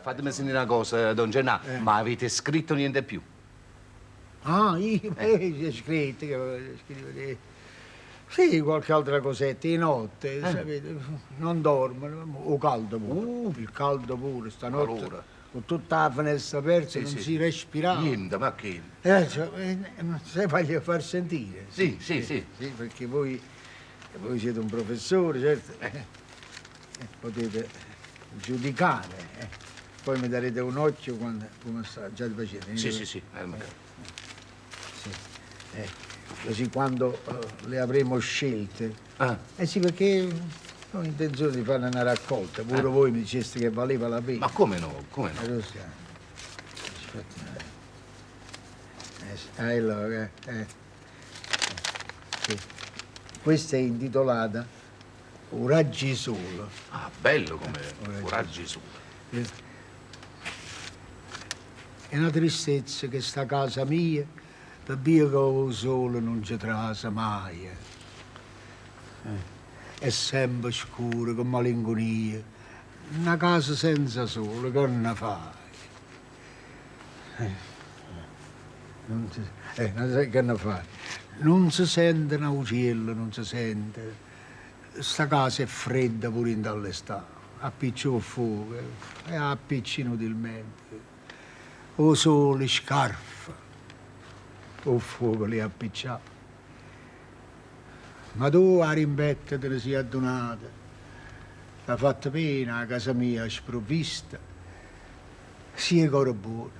Fatemi sentire una cosa, don Gennaro, ma avete scritto niente più? Ah, io c'è scritto che voglio scrivere. Sì, qualche altra cosetta, di notte, sapete, non dormo, o caldo pure, il caldo pure, stanotte, Allora. con tutta la finestra aperta, non si respirava. Niente, ma che? Se voglio far sentire. Sì, perché voi siete un professore, certo, potete giudicare, poi mi darete un occhio quando, come sta già facendo. Sì. Sì. Così quando le avremo scelte. Sì, perché ho intenzione di fare una raccolta. Pure voi mi diceste che valeva la pena. Ma come no? Come no? Aspetta. Allora, sì. Questa è intitolata Uraggi solo. Ah, bello come Uraggi solo. È una tristezza che sta casa mia, per via che ho solo non ci trasa mai. È sempre scura, con malinconia. Una casa senza sole, che ne fai? Non sai che ne fai? Non si sente un uccello, non si sente. Sta casa è fredda pure in dall'estate. Appiccio il fuoco e appicci inutilmente. O sole scarfa, o fuoco li appicciava. Ma tu a rimbetta te ne sei addonata. T'ha fatto pena a casa mia sprovvista. Sia ancora buona.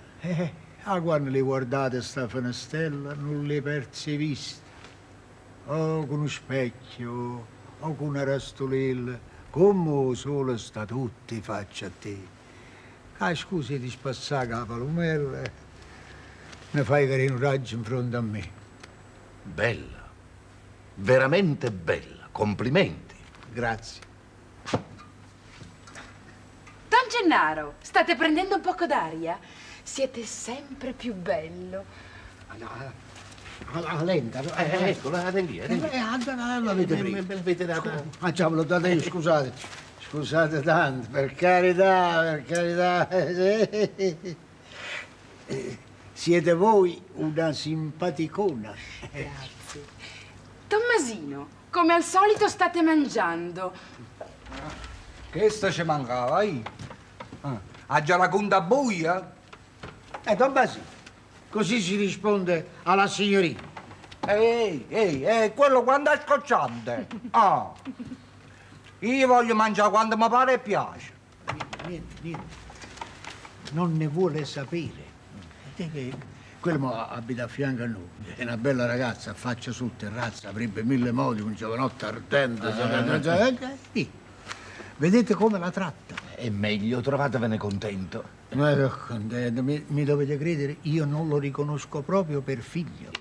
Quando le guardate sta finestrella non le persi vista. O con uno specchio, o con una rastolella, come solo sta tutti faccia a te. Scusi di spassare la palumella, ne fai carino raggio in fronte a me. Bella, veramente bella, complimenti. Grazie. Don Gennaro, state prendendo un poco d'aria? Siete sempre più bello. Lenta. Ecco, la lì. L'avete presa. Me l'avete data. Facciamolo da te, scusate. Scusate tanto, per carità. Siete voi una simpaticona. Grazie. Tommasino, come al solito state mangiando. Questo ci mancava, ha già la conta buia? Tommasino, così si risponde alla signorina. Quello quando è scocciante. Io voglio mangiare quando mi pare e piace. Niente. Non ne vuole sapere. Quello abita a fianco a noi. È una bella ragazza, affaccia sul terrazzo, avrebbe mille modi, un giovanotto ardente. Vedete come la tratta? È meglio, trovatevene contento. Ma sono contento, mi dovete credere, io non lo riconosco proprio per figlio.